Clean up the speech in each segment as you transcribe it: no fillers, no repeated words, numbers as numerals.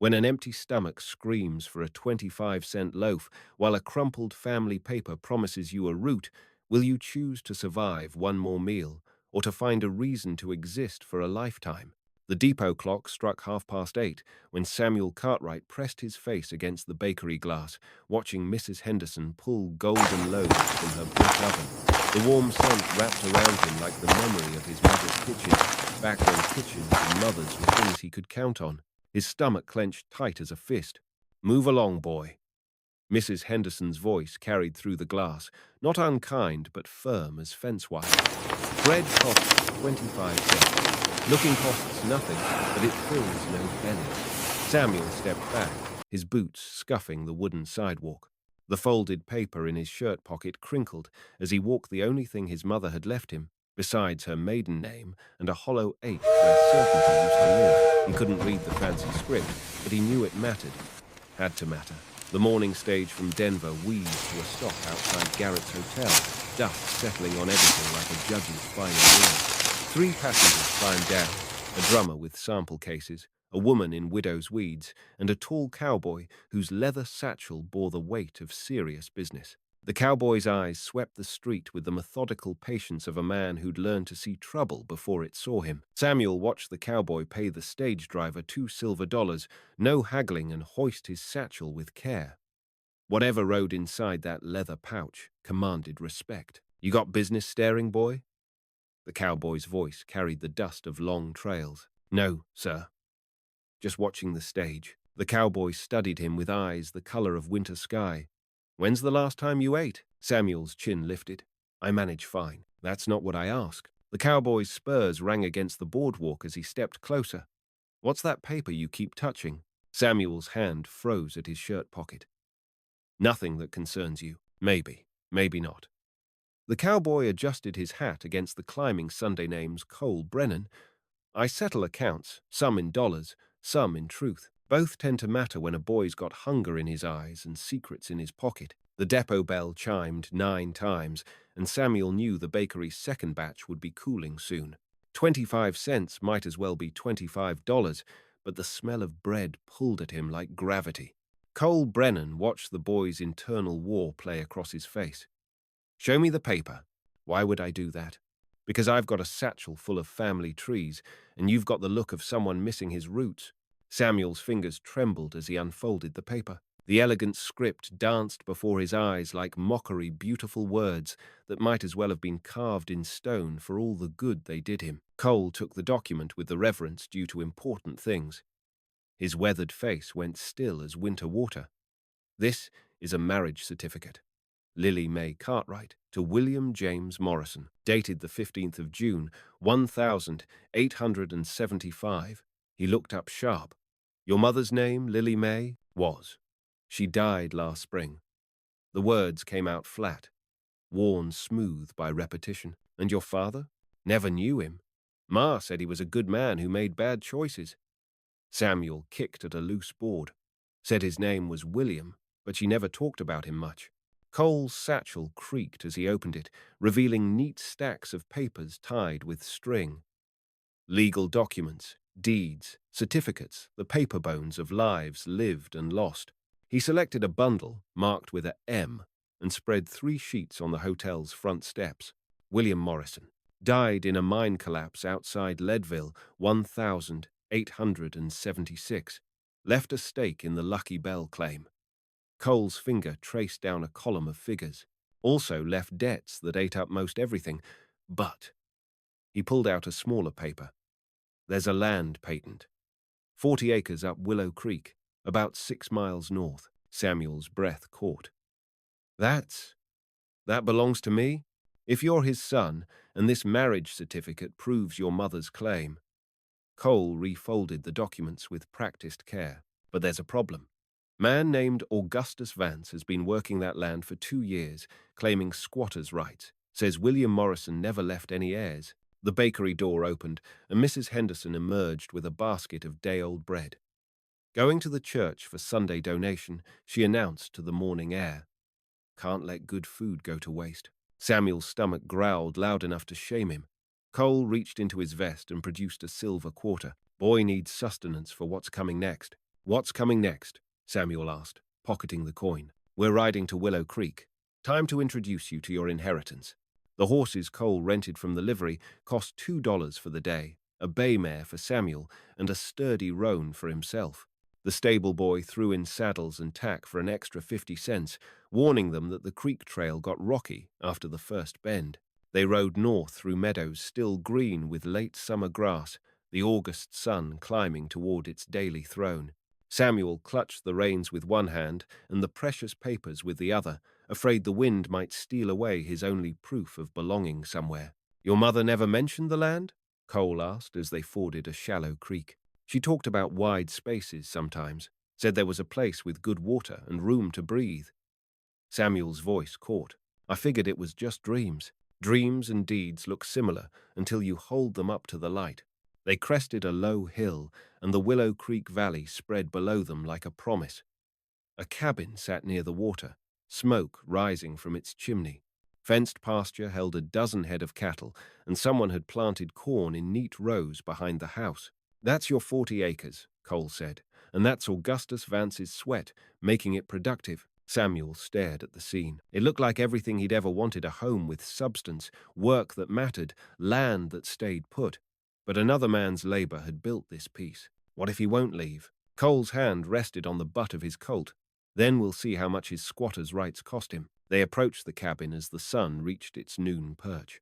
When an empty stomach screams for a 25-cent loaf while a crumpled family paper promises you a root, will you choose to survive one more meal or to find a reason to exist for a lifetime? The depot clock struck 8:30 when Samuel Cartwright pressed his face against the bakery glass, watching Mrs. Henderson pull golden loaves from her brick oven. The warm scent wrapped around him like the memory of his mother's kitchen, back when kitchens and mothers were things he could count on. His stomach clenched tight as a fist. "Move along, boy." Mrs. Henderson's voice carried through the glass, not unkind but firm as fence wire. "Bread costs 25 cents. Looking costs nothing, but it fills no belly." Samuel stepped back, his boots scuffing the wooden sidewalk. The folded paper in his shirt pocket crinkled as he walked the only thing his mother had left him, besides her maiden name and a hollow ache where certainty used to live. He couldn't read the fancy script, but he knew it mattered. Had to matter. The morning stage from Denver wheezed to a stop outside Garrett's hotel, dust settling on everything like a judge's final word. 3 passengers climbed down, a drummer with sample cases, a woman in widow's weeds, and a tall cowboy whose leather satchel bore the weight of serious business. The cowboy's eyes swept the street with the methodical patience of a man who'd learned to see trouble before it saw him. Samuel watched the cowboy pay the stage driver $2 silver, no haggling, and hoist his satchel with care. Whatever rode inside that leather pouch commanded respect. "You got business staring, boy?" The cowboy's voice carried the dust of long trails. "No, sir." Just watching the stage, the cowboy studied him with eyes the color of winter sky. "When's the last time you ate?" Samuel's chin lifted. "I manage fine. That's not what I ask." The cowboy's spurs rang against the boardwalk as he stepped closer. "What's that paper you keep touching?" Samuel's hand froze at his shirt pocket. "Nothing that concerns you. Maybe, maybe not." The cowboy adjusted his hat against the climbing Sunday names Cole Brennan. "I settle accounts, some in dollars, some in truth. Both tend to matter when a boy's got hunger in his eyes and secrets in his pocket." The depot bell chimed 9 times, and Samuel knew the bakery's second batch would be cooling soon. 25 cents might as well be $25, but the smell of bread pulled at him like gravity. Cole Brennan watched the boy's internal war play across his face. "Show me the paper." "Why would I do that?" "Because I've got a satchel full of family trees, and you've got the look of someone missing his roots." Samuel's fingers trembled as he unfolded the paper. The elegant script danced before his eyes like mockery beautiful words that might as well have been carved in stone for all the good they did him. Cole took the document with the reverence due to important things. His weathered face went still as winter water. "This is a marriage certificate. Lily Mae Cartwright to William James Morrison, dated the 15th of June, 1875. He looked up sharp. "Your mother's name, Lily Mae?" "Was. She died last spring." The words came out flat, worn smooth by repetition. "And your father?" "Never knew him. Ma said he was a good man who made bad choices." Samuel kicked at a loose board. "Said his name was William, but she never talked about him much." Cole's satchel creaked as he opened it, revealing neat stacks of papers tied with string. Legal documents, deeds, certificates, the paper bones of lives lived and lost. He selected a bundle marked with a M and spread 3 sheets on the hotel's front steps. "William Morrison. Died in a mine collapse outside Leadville, 1876. Left a stake in the Lucky Bell claim." Cole's finger traced down a column of figures. "Also left debts that ate up most everything. But—" He pulled out a smaller paper. "There's a land patent. 40 acres up Willow Creek, about 6 miles north." Samuel's breath caught. That belongs to me? If you're his son, and this marriage certificate proves your mother's claim." Cole refolded the documents with practiced care. "But there's a problem. Man named Augustus Vance has been working that land for 2 years, claiming squatters' rights. Says William Morrison never left any heirs." The bakery door opened, and Mrs. Henderson emerged with a basket of day-old bread. Going to the church for Sunday donation, she announced to the morning air, "Can't let good food go to waste." Samuel's stomach growled loud enough to shame him. Cole reached into his vest and produced a silver quarter. "Boy needs sustenance for what's coming next." What's coming next? Samuel asked, pocketing the coin. We're riding to Willow Creek. Time to introduce you to your inheritance. The horses Cole rented from the livery cost $2 for the day, a bay mare for Samuel, and a sturdy roan for himself. The stable boy threw in saddles and tack for an extra 50 cents, warning them that the creek trail got rocky after the first bend. They rode north through meadows still green with late summer grass, the August sun climbing toward its daily throne. Samuel clutched the reins with one hand and the precious papers with the other, afraid the wind might steal away his only proof of belonging somewhere. Your mother never mentioned the land? Cole asked as they forded a shallow creek. She talked about wide spaces sometimes, said there was a place with good water and room to breathe. Samuel's voice caught. I figured it was just dreams. Dreams and deeds look similar until you hold them up to the light. They crested a low hill, and the Willow Creek Valley spread below them like a promise. A cabin sat near the water, smoke rising from its chimney. Fenced pasture held a dozen head of cattle, and someone had planted corn in neat rows behind the house. That's your 40 acres, Cole said, and that's Augustus Vance's sweat, making it productive. Samuel stared at the scene. It looked like everything he'd ever wanted: a home with substance, work that mattered, land that stayed put. But another man's labor had built this piece. What if he won't leave? Cole's hand rested on the butt of his Colt. Then we'll see how much his squatter's rights cost him. They approached the cabin as the sun reached its noon perch.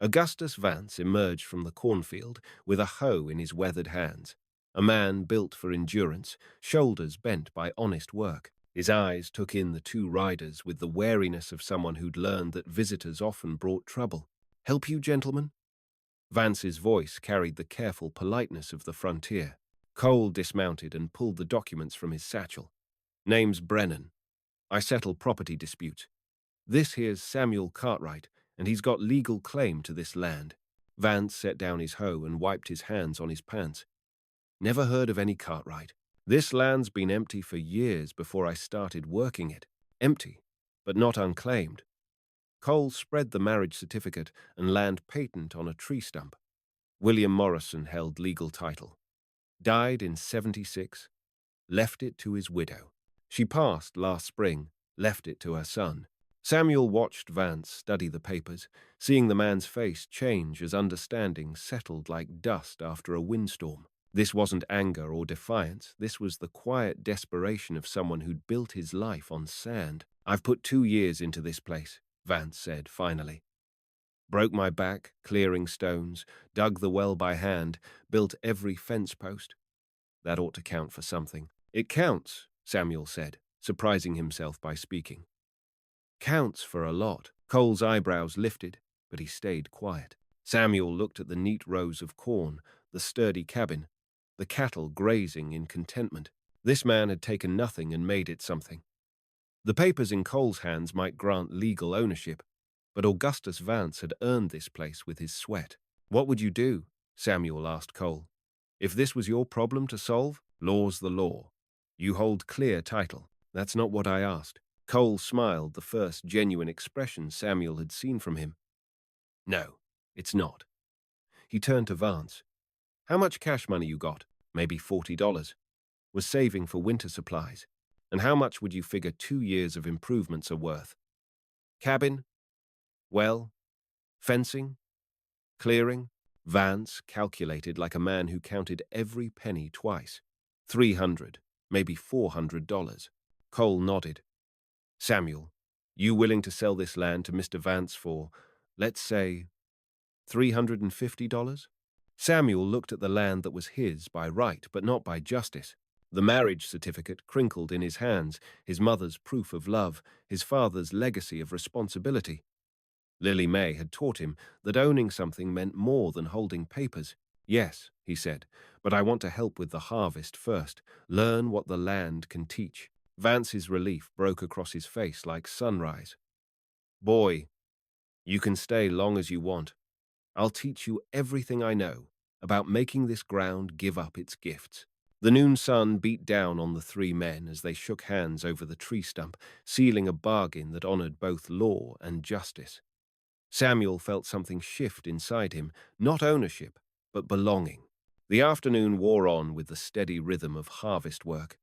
Augustus Vance emerged from the cornfield with a hoe in his weathered hands. A man built for endurance, shoulders bent by honest work. His eyes took in the two riders with the wariness of someone who'd learned that visitors often brought trouble. Help you, gentlemen? Vance's voice carried the careful politeness of the frontier. Cole dismounted and pulled the documents from his satchel. Name's Brennan. I settle property disputes. This here's Samuel Cartwright, and he's got legal claim to this land. Vance set down his hoe and wiped his hands on his pants. Never heard of any Cartwright. This land's been empty for years before I started working it. Empty, but not unclaimed. Cole spread the marriage certificate and land patent on a tree stump. William Morrison held legal title. Died in 76. Left it to his widow. She passed last spring, left it to her son. Samuel watched Vance study the papers, seeing the man's face change as understanding settled like dust after a windstorm. This wasn't anger or defiance. This was the quiet desperation of someone who'd built his life on sand. I've put 2 years into this place, Vance said finally. Broke my back, clearing stones, dug the well by hand, built every fence post. That ought to count for something. It counts, Samuel said, surprising himself by speaking. Counts for a lot. Cole's eyebrows lifted, but he stayed quiet. Samuel looked at the neat rows of corn, the sturdy cabin, the cattle grazing in contentment. This man had taken nothing and made it something. The papers in Cole's hands might grant legal ownership, but Augustus Vance had earned this place with his sweat. What would you do? Samuel asked Cole. If this was your problem to solve, law's the law. You hold clear title. That's not what I asked. Cole smiled, the first genuine expression Samuel had seen from him. No, it's not. He turned to Vance. How much cash money you got? Maybe $40. Was saving for winter supplies. And how much would you figure 2 years of improvements are worth? Cabin? Well? Fencing? Clearing? Vance calculated like a man who counted every penny twice. $300, maybe $400. Cole nodded. Samuel, you willing to sell this land to Mr. Vance for, let's say, $350? Samuel looked at the land that was his by right, but not by justice. The marriage certificate crinkled in his hands, his mother's proof of love, his father's legacy of responsibility. Lily May had taught him that owning something meant more than holding papers. Yes, he said, but I want to help with the harvest first, learn what the land can teach. Vance's relief broke across his face like sunrise. Boy, you can stay long as you want. I'll teach you everything I know about making this ground give up its gifts. The noon sun beat down on the 3 men as they shook hands over the tree stump, sealing a bargain that honored both law and justice. Samuel felt something shift inside him, not ownership, but belonging. The afternoon wore on with the steady rhythm of harvest work.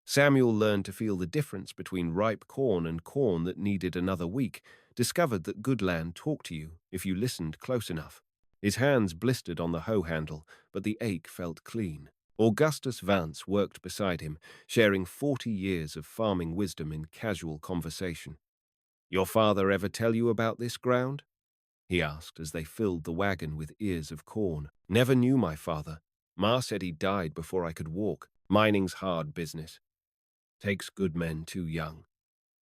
Samuel learned to feel the difference between ripe corn and corn that needed another week, discovered that good land talked to you if you listened close enough. His hands blistered on the hoe handle, but the ache felt clean. Augustus Vance worked beside him, sharing 40 years of farming wisdom in casual conversation. "Your father ever tell you about this ground?" he asked as they filled the wagon with ears of corn. "Never knew my father. Ma said he died before I could walk. Mining's hard business. Takes good men too young."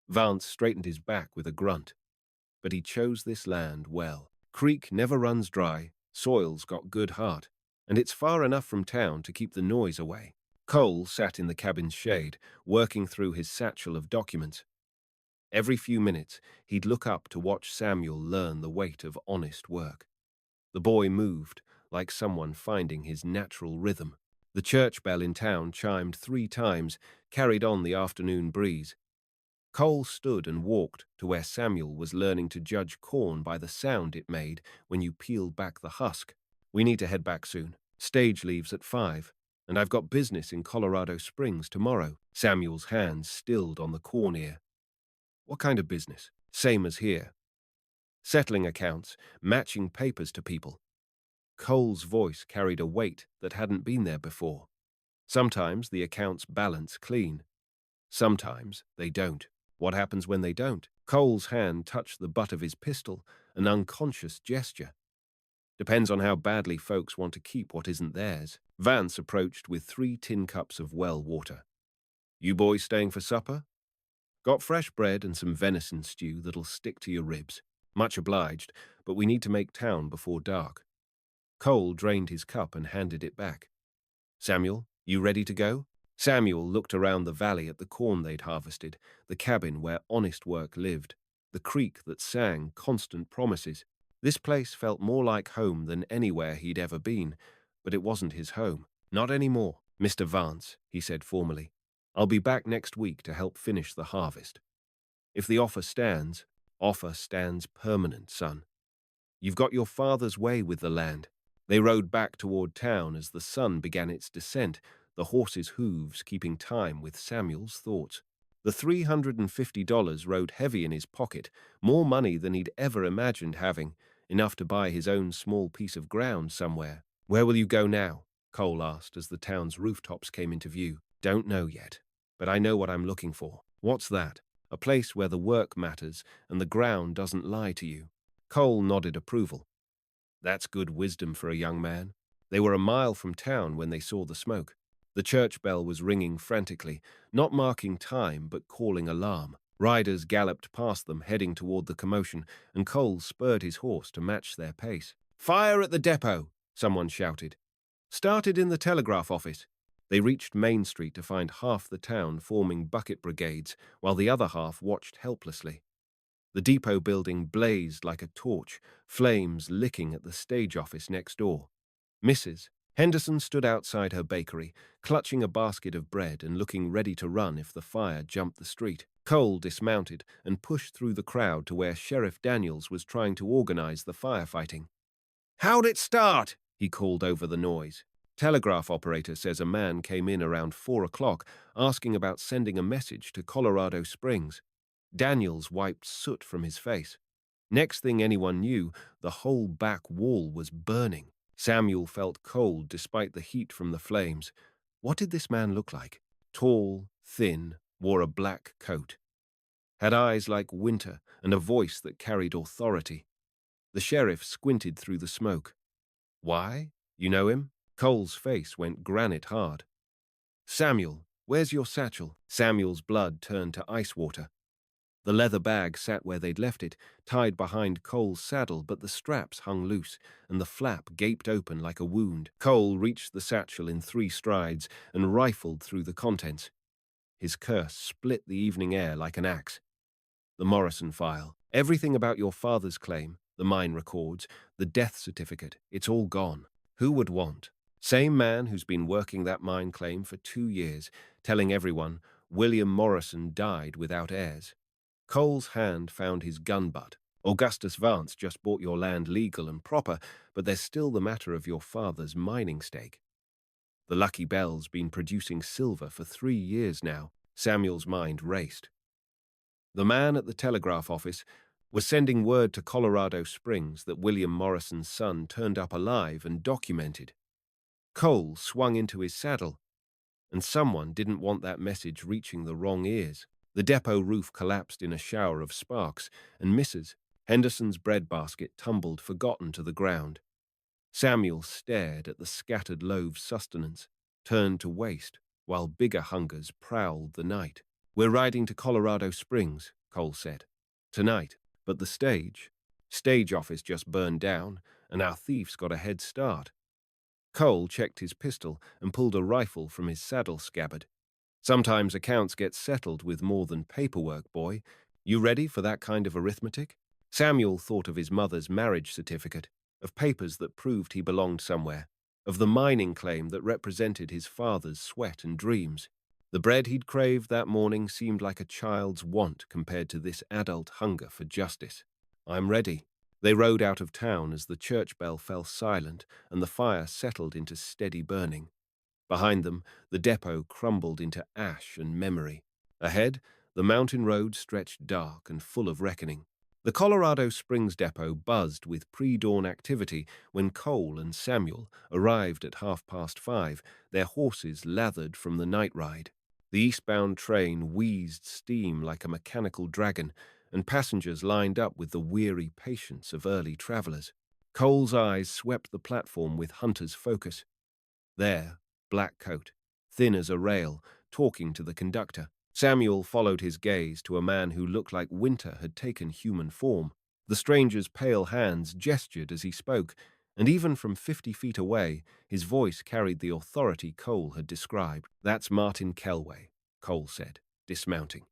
Vance straightened his back with a grunt. But he chose this land well. Creek never runs dry, soil's got good heart, and it's far enough from town to keep the noise away. Cole sat in the cabin's shade, working through his satchel of documents. Every few minutes, he'd look up to watch Samuel learn the weight of honest work. The boy moved, like someone finding his natural rhythm. The church bell in town chimed 3 times, carried on the afternoon breeze. Cole stood and walked to where Samuel was learning to judge corn by the sound it made when you peeled back the husk. "We need to head back soon. Stage leaves at 5, and I've got business in Colorado Springs tomorrow." Samuel's hands stilled on the corn ear. "What kind of business?" "Same as here. Settling accounts, matching papers to people." Cole's voice carried a weight that hadn't been there before. "Sometimes the accounts balance clean. Sometimes they don't." "What happens when they don't?" Cole's hand touched the butt of his pistol, an unconscious gesture. "Depends on how badly folks want to keep what isn't theirs." Vance approached with 3 tin cups of well water. "You boys staying for supper?" "Got fresh bread and some venison stew that'll stick to your ribs. Much obliged, but we need to make town before dark." Cole drained his cup and handed it back. "Samuel, you ready to go?" Samuel looked around the valley at the corn they'd harvested, the cabin where honest work lived, the creek that sang constant promises. This place felt more like home than anywhere he'd ever been, but it wasn't his home. "Not anymore, Mr. Vance," he said formally. "I'll be back next week to help finish the harvest. If the offer stands permanent, son. You've got your father's way with the land." They rode back toward town as the sun began its descent, the horses' hooves keeping time with Samuel's thoughts. The $350 rode heavy in his pocket, more money than he'd ever imagined having, enough to buy his own small piece of ground somewhere. "Where will you go now?" Cole asked as the town's rooftops came into view. "Don't know yet, but I know what I'm looking for." "What's that?" "A place where the work matters and the ground doesn't lie to you." Cole nodded approval. That's good wisdom for a young man. They were a mile from town when they saw the smoke. The church bell was ringing frantically, not marking time but calling alarm. Riders galloped past them, heading toward the commotion, and Cole spurred his horse to match their pace. "Fire at the depot!" someone shouted. "Started in the telegraph office." They reached Main Street to find half the town forming bucket brigades, while the other half watched helplessly. The depot building blazed like a torch, flames licking at the stage office next door. Mrs. Henderson stood outside her bakery, clutching a basket of bread and looking ready to run if the fire jumped the street. Cole dismounted and pushed through the crowd to where Sheriff Daniels was trying to organize the firefighting. "How'd it start?" he called over the noise. "Telegraph operator says a man came in around 4 o'clock asking about sending a message to Colorado Springs." Daniels wiped soot from his face. Next thing anyone knew, the whole back wall was burning. Samuel felt cold despite the heat from the flames. What did this man look like? Tall, thin, wore a black coat. Had eyes like winter and a voice that carried authority. The sheriff squinted through the smoke. "Why? You know him?" Cole's face went granite hard. "Samuel, where's your satchel?" Samuel's blood turned to ice water. The leather bag sat where they'd left it, tied behind Cole's saddle, but the straps hung loose, and the flap gaped open like a wound. Cole reached the satchel in 3 strides and rifled through the contents. His curse split the evening air like an axe. The Morrison file. Everything about your father's claim, the mine records, the death certificate, it's all gone. Who would want? Same man who's been working that mine claim for 2 years, telling everyone William Morrison died without heirs. Cole's hand found his gun butt. "Augustus Vance just bought your land legal and proper, but there's still the matter of your father's mining stake." The Lucky Bell's been producing silver for 3 years now. Samuel's mind raced. The man at the telegraph office was sending word to Colorado Springs that William Morrison's son turned up alive and documented. Cole swung into his saddle, and someone didn't want that message reaching the wrong ears. The depot roof collapsed in a shower of sparks, and Mrs. Henderson's breadbasket tumbled forgotten to the ground. Samuel stared at the scattered loaves' sustenance, turned to waste, while bigger hungers prowled the night. "We're riding to Colorado Springs," Cole said. "Tonight, but the stage office just burned down, and our thief's got a head start." Cole checked his pistol and pulled a rifle from his saddle scabbard. "Sometimes accounts get settled with more than paperwork, boy. You ready for that kind of arithmetic?" Samuel thought of his mother's marriage certificate, of papers that proved he belonged somewhere, of the mining claim that represented his father's sweat and dreams. The bread he'd craved that morning seemed like a child's want compared to this adult hunger for justice. "I'm ready." They rode out of town as the church bell fell silent and the fire settled into steady burning. Behind them, the depot crumbled into ash and memory. Ahead, the mountain road stretched dark and full of reckoning. The Colorado Springs depot buzzed with pre-dawn activity when Cole and Samuel arrived at 5:30, their horses lathered from the night ride. The eastbound train wheezed steam like a mechanical dragon, and passengers lined up with the weary patience of early travelers. Cole's eyes swept the platform with hunter's focus. There, black coat, thin as a rail, talking to the conductor. Samuel followed his gaze to a man who looked like winter had taken human form. The stranger's pale hands gestured as he spoke, and even from 50 feet away, his voice carried the authority Cole had described. "That's Martin Kelway," Cole said, dismounting.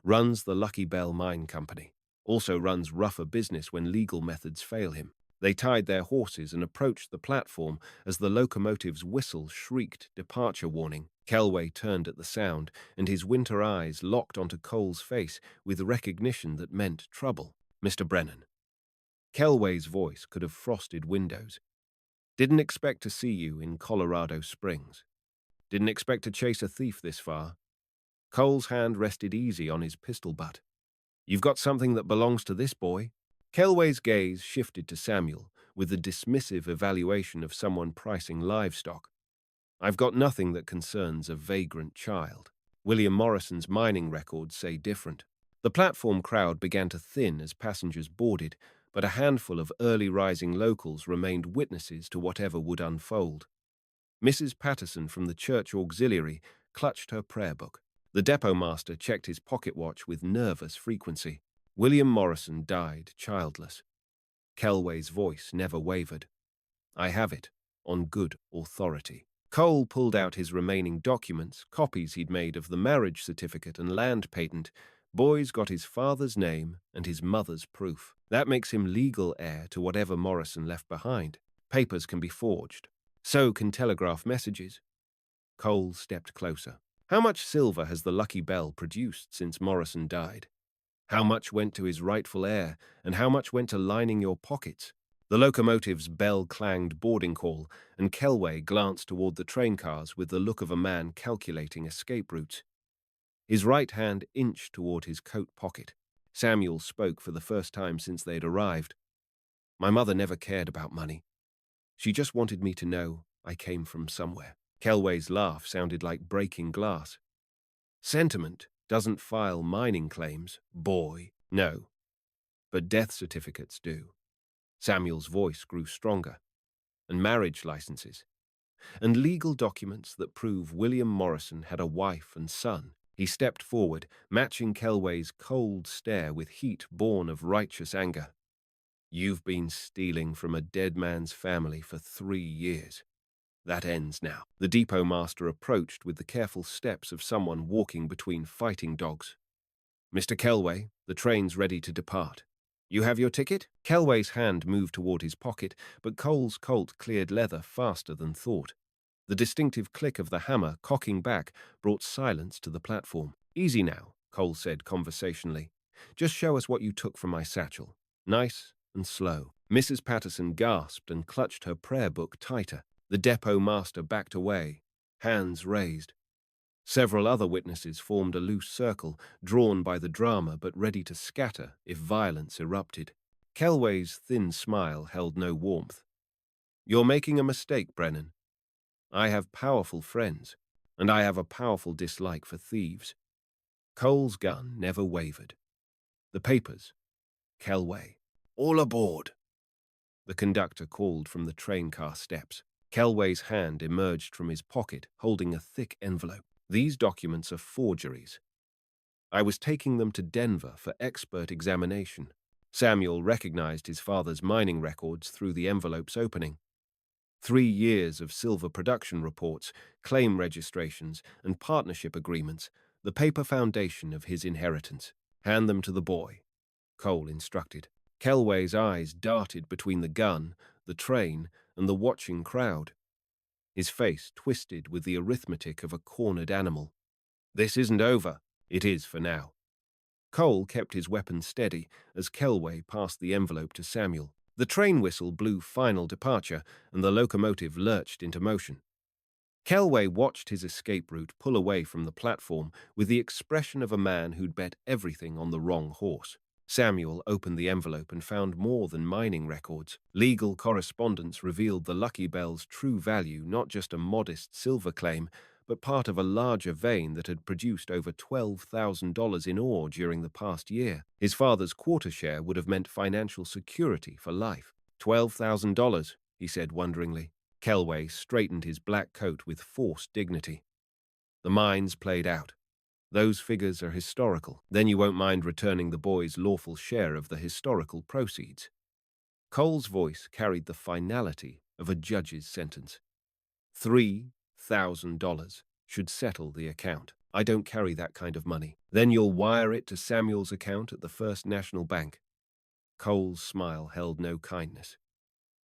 "Runs the Lucky Bell Mine Company. Also runs rougher business when legal methods fail him." They tied their horses and approached the platform as the locomotive's whistle shrieked departure warning. Kelway turned at the sound, and his winter eyes locked onto Cole's face with recognition that meant trouble. "Mr. Brennan." Kelway's voice could have frosted windows. "Didn't expect to see you in Colorado Springs. Didn't expect to chase a thief this far." Cole's hand rested easy on his pistol butt. "You've got something that belongs to this boy." Kelway's gaze shifted to Samuel, with the dismissive evaluation of someone pricing livestock. "I've got nothing that concerns a vagrant child. William Morrison's mining records say different." The platform crowd began to thin as passengers boarded, but a handful of early-rising locals remained witnesses to whatever would unfold. Mrs. Patterson from the church auxiliary clutched her prayer book. The depot master checked his pocket watch with nervous frequency. William Morrison died childless. Kelway's voice never wavered. "I have it, on good authority." Cole pulled out his remaining documents, copies he'd made of the marriage certificate and land patent. Boy's got his father's name and his mother's proof. That makes him legal heir to whatever Morrison left behind. Papers can be forged. So can telegraph messages. Cole stepped closer. "How much silver has the Lucky Bell produced since Morrison died? How much went to his rightful heir, and how much went to lining your pockets?" The locomotive's bell clanged boarding call, and Kelway glanced toward the train cars with the look of a man calculating escape routes. His right hand inched toward his coat pocket. Samuel spoke for the first time since they'd arrived. "My mother never cared about money. She just wanted me to know I came from somewhere." Kelway's laugh sounded like breaking glass. "Sentiment doesn't file mining claims, boy." "No, but death certificates do." Samuel's voice grew stronger. "And marriage licenses. And legal documents that prove William Morrison had a wife and son." He stepped forward, matching Kelway's cold stare with heat born of righteous anger. "You've been stealing from a dead man's family for 3 years. That ends now." The depot master approached with the careful steps of someone walking between fighting dogs. "Mr. Kelway, the train's ready to depart. You have your ticket?" Kelway's hand moved toward his pocket, but Cole's Colt cleared leather faster than thought. The distinctive click of the hammer cocking back brought silence to the platform. "Easy now," Cole said conversationally. "Just show us what you took from my satchel. Nice and slow." Mrs. Patterson gasped and clutched her prayer book tighter. The depot master backed away, hands raised. Several other witnesses formed a loose circle, drawn by the drama but ready to scatter if violence erupted. Kelway's thin smile held no warmth. "You're making a mistake, Brennan. I have powerful friends, and I have a powerful dislike for thieves." Cole's gun never wavered. "The papers. Kelway. All aboard." The conductor called from the train car steps. Kelway's hand emerged from his pocket, holding a thick envelope. "These documents are forgeries. I was taking them to Denver for expert examination." Samuel recognized his father's mining records through the envelope's opening. 3 years of silver production reports, claim registrations, and partnership agreements, the paper foundation of his inheritance. "Hand them to the boy," Cole instructed. Kelway's eyes darted between the gun, the train, and the watching crowd. His face twisted with the arithmetic of a cornered animal. "This isn't over." "It is for now." Cole kept his weapon steady as Kelway passed the envelope to Samuel. The train whistle blew final departure, and the locomotive lurched into motion. Kelway watched his escape route pull away from the platform with the expression of a man who'd bet everything on the wrong horse. Samuel opened the envelope and found more than mining records. Legal correspondence revealed the Lucky Bell's true value, not just a modest silver claim, but part of a larger vein that had produced over $12,000 in ore during the past year. His father's quarter share would have meant financial security for life. $12,000, he said wonderingly. Kelway straightened his black coat with forced dignity. "The mines played out. Those figures are historical. Then you won't mind returning the boy's lawful share of the historical proceeds." Cole's voice carried the finality of a judge's sentence. $3,000 should settle the account. I don't carry that kind of money. Then you'll wire it to Samuel's account at the First National Bank. Cole's smile held no kindness.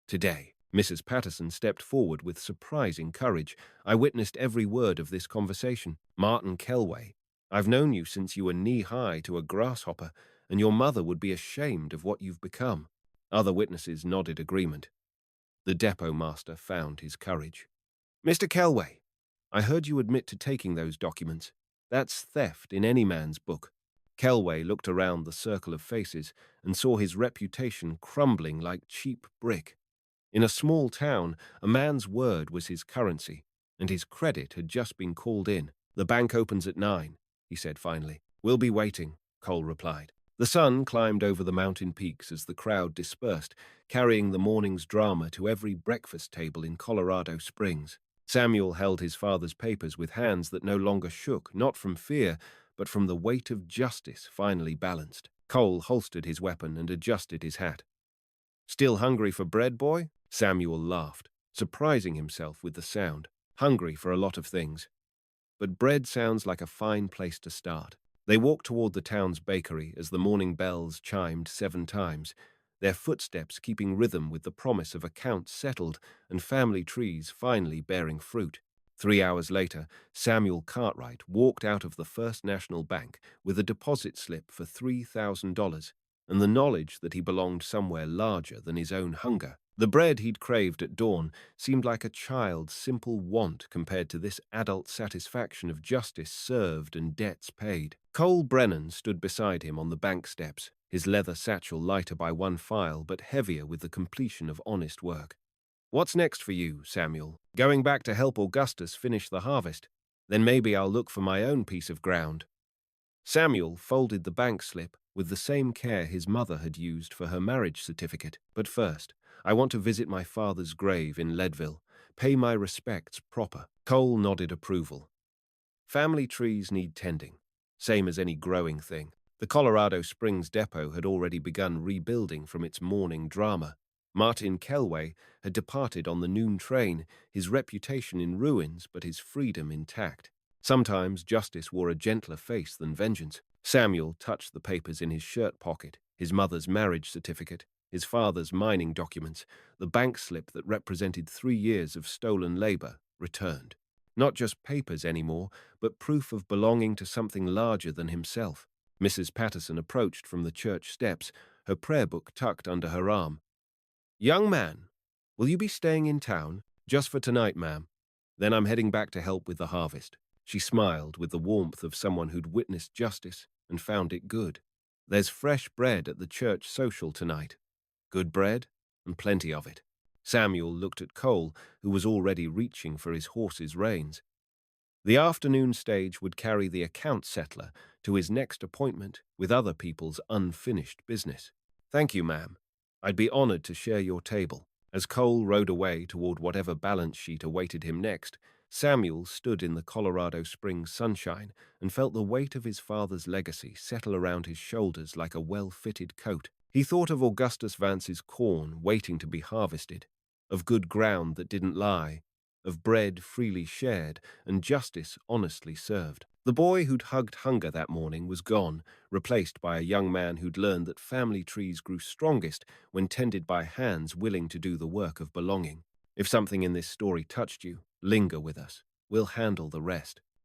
"Today," Mrs. Patterson stepped forward with surprising courage. "I witnessed every word of this conversation. Martin Kelway, I've known you since you were knee-high to a grasshopper, and your mother would be ashamed of what you've become." Other witnesses nodded agreement. The depot master found his courage. "Mr. Kelway, I heard you admit to taking those documents. That's theft in any man's book." Kelway looked around the circle of faces and saw his reputation crumbling like cheap brick. In a small town, a man's word was his currency, and his credit had just been called in. "The bank opens at 9, he said finally. "We'll be waiting," Cole replied. The sun climbed over the mountain peaks as the crowd dispersed, carrying the morning's drama to every breakfast table in Colorado Springs. Samuel held his father's papers with hands that no longer shook, not from fear, but from the weight of justice finally balanced. Cole holstered his weapon and adjusted his hat. "Still hungry for bread, boy?" Samuel laughed, surprising himself with the sound. "Hungry for a lot of things, but bread sounds like a fine place to start." They walked toward the town's bakery as the morning bells chimed 7 times, their footsteps keeping rhythm with the promise of accounts settled and family trees finally bearing fruit. 3 hours later, Samuel Cartwright walked out of the First National Bank with a deposit slip for $3,000 and the knowledge that he belonged somewhere larger than his own hunger. The bread he'd craved at dawn seemed like a child's simple want compared to this adult satisfaction of justice served and debts paid. Cole Brennan stood beside him on the bank steps, his leather satchel lighter by one file but heavier with the completion of honest work. "What's next for you, Samuel? Going back to help Augustus finish the harvest? Then maybe I'll look for my own piece of ground." Samuel folded the bank slip with the same care his mother had used for her marriage certificate. "But first, I want to visit my father's grave in Leadville, pay my respects proper." Cole nodded approval. Family trees need tending, same as any growing thing. The Colorado Springs depot had already begun rebuilding from its morning drama. Martin Kelway had departed on the noon train, his reputation in ruins but his freedom intact. Sometimes justice wore a gentler face than vengeance. Samuel touched the papers in his shirt pocket, his mother's marriage certificate, his father's mining documents, the bank slip that represented 3 years of stolen labor, returned. Not just papers anymore, but proof of belonging to something larger than himself. Mrs. Patterson approached from the church steps, her prayer book tucked under her arm. "Young man, will you be staying in town?" "Just for tonight, ma'am." Then I'm heading back to help with the harvest. She smiled with the warmth of someone who'd witnessed justice and found it good. There's fresh bread at the church social tonight. Good bread and plenty of it. Samuel looked at Cole, who was already reaching for his horse's reins. The afternoon stage would carry the account settler to his next appointment with other people's unfinished business. Thank you, ma'am. I'd be honored to share your table. As Cole rode away toward whatever balance sheet awaited him next, Samuel stood in the Colorado Springs sunshine and felt the weight of his father's legacy settle around his shoulders like a well-fitted coat. He thought of Augustus Vance's corn waiting to be harvested, of good ground that didn't lie, of bread freely shared and justice honestly served. The boy who'd hugged hunger that morning was gone, replaced by a young man who'd learned that family trees grew strongest when tended by hands willing to do the work of belonging. If something in this story touched you, linger with us. We'll handle the rest.